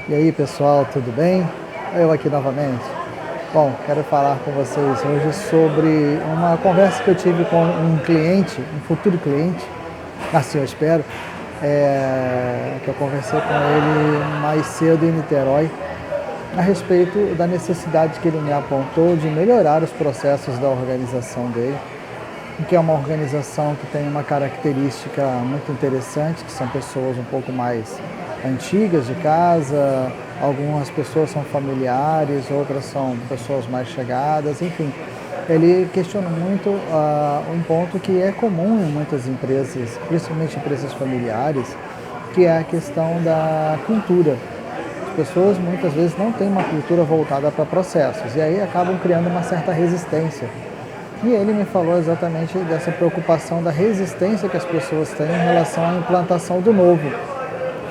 E aí pessoal, tudo bem? Eu aqui novamente. Bom, quero falar com vocês hoje sobre uma conversa que eu tive com um cliente, um futuro cliente, assim eu espero, que eu conversei com ele mais cedo em Niterói, a respeito da necessidade que ele me apontou de melhorar os processos da organização dele, que é uma organização que tem uma característica muito interessante, que são pessoas um pouco mais antigas de casa, algumas pessoas são familiares, outras são pessoas mais chegadas, enfim. Ele questiona muito um ponto que é comum em muitas empresas, principalmente empresas familiares, que é a questão da cultura. As pessoas muitas vezes não têm uma cultura voltada para processos e aí acabam criando uma certa resistência. E ele me falou exatamente dessa preocupação da resistência que as pessoas têm em relação à implantação do novo.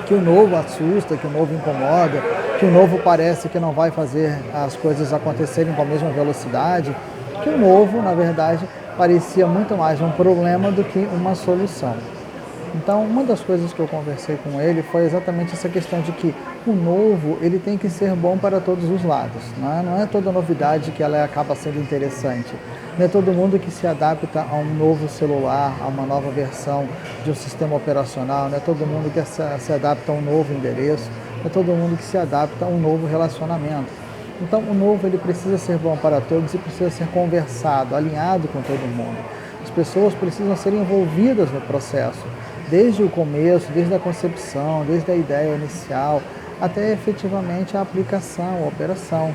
Que o novo assusta, que o novo incomoda, que o novo parece que não vai fazer as coisas acontecerem com a mesma velocidade, que o novo, na verdade, parecia muito mais um problema do que uma solução. Então, uma das coisas que eu conversei com ele foi exatamente essa questão de que o novo, ele tem que ser bom para todos os lados. Não é toda novidade que ela acaba sendo interessante. Não é todo mundo que se adapta a um novo celular, a uma nova versão de um sistema operacional. Não é todo mundo que se adapta a um novo endereço. Não é todo mundo que se adapta a um novo relacionamento. Então, o novo, ele precisa ser bom para todos e precisa ser conversado, alinhado com todo mundo. As pessoas precisam ser envolvidas no processo, desde o começo, desde a concepção, desde a ideia inicial, até efetivamente a aplicação, a operação.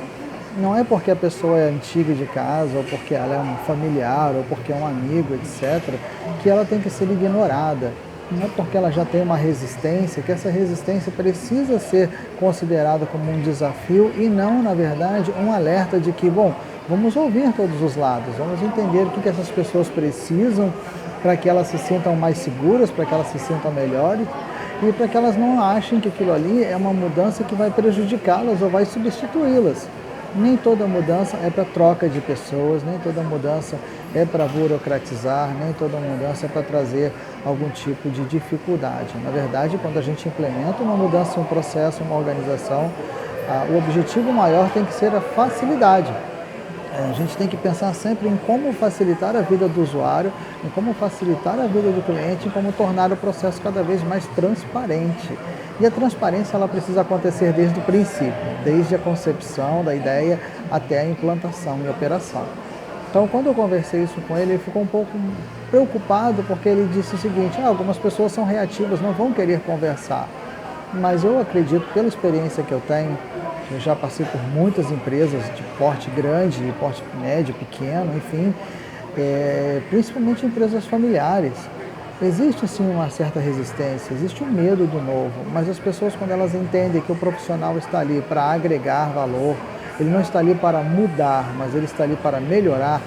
Não é porque a pessoa é antiga de casa, ou porque ela é um familiar, ou porque é um amigo, etc., que ela tem que ser ignorada. Não é porque ela já tem uma resistência, que essa resistência precisa ser considerada como um desafio e não, na verdade, um alerta de que, bom, vamos ouvir todos os lados, vamos entender o que essas pessoas precisam para que elas se sintam mais seguras, para que elas se sintam melhores e para que elas não achem que aquilo ali é uma mudança que vai prejudicá-las ou vai substituí-las. Nem toda mudança é para troca de pessoas, nem toda mudança é para burocratizar, nem toda mudança é para trazer algum tipo de dificuldade. Na verdade, quando a gente implementa uma mudança, um processo, uma organização, o objetivo maior tem que ser a facilidade. A gente tem que pensar sempre em como facilitar a vida do usuário, em como facilitar a vida do cliente, em como tornar o processo cada vez mais transparente. E a transparência ela precisa acontecer desde o princípio, desde a concepção da ideia até a implantação e operação. Então, quando eu conversei isso com ele ficou um pouco preocupado porque ele disse o seguinte: algumas pessoas são reativas, não vão querer conversar. Mas eu acredito, pela experiência que eu tenho, eu já passei por muitas empresas de porte grande, porte médio, pequeno, enfim, principalmente empresas familiares. Existe sim uma certa resistência, existe um medo do novo, mas as pessoas, quando elas entendem que o profissional está ali para agregar valor, ele não está ali para mudar, mas ele está ali para melhorar,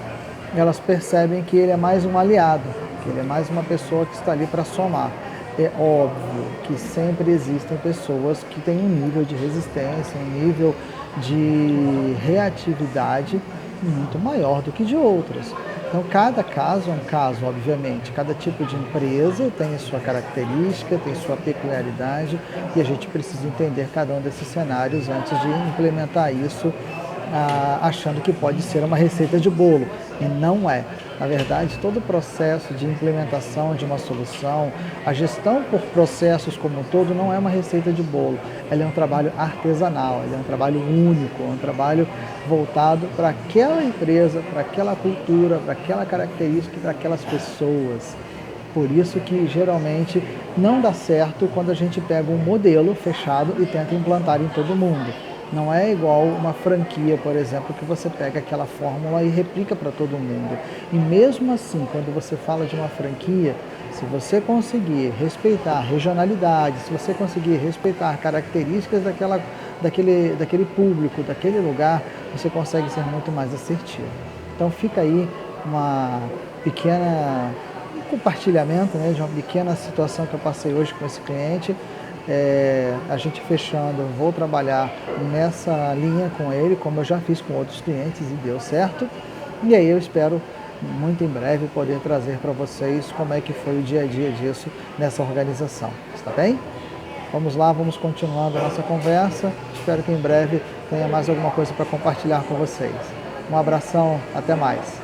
elas percebem que ele é mais um aliado, que ele é mais uma pessoa que está ali para somar. É óbvio que sempre existem pessoas que têm um nível de resistência, um nível de reatividade muito maior do que de outras. Então, cada caso é um caso, obviamente. Cada tipo de empresa tem a sua característica, tem sua peculiaridade e a gente precisa entender cada um desses cenários antes de implementar isso achando que pode ser uma receita de bolo, e não é. Na verdade, todo o processo de implementação de uma solução, a gestão por processos como um todo, não é uma receita de bolo. Ela é um trabalho artesanal, ela é um trabalho único, é um trabalho voltado para aquela empresa, para aquela cultura, para aquela característica e para aquelas pessoas. Por isso que geralmente não dá certo quando a gente pega um modelo fechado e tenta implantar em todo mundo. Não é igual uma franquia, por exemplo, que você pega aquela fórmula e replica para todo mundo. E mesmo assim, quando você fala de uma franquia, se você conseguir respeitar a regionalidade, se você conseguir respeitar características daquele público, daquele lugar, você consegue ser muito mais assertivo. Então fica aí uma pequena compartilhamento, né, de uma pequena situação que eu passei hoje com esse cliente. A gente fechando, vou trabalhar nessa linha com ele, como eu já fiz com outros clientes e deu certo. E aí eu espero muito em breve poder trazer para vocês como é que foi o dia a dia disso nessa organização. Está bem? Vamos lá, vamos continuando a nossa conversa. Espero que em breve tenha mais alguma coisa para compartilhar com vocês. Um abração, até mais.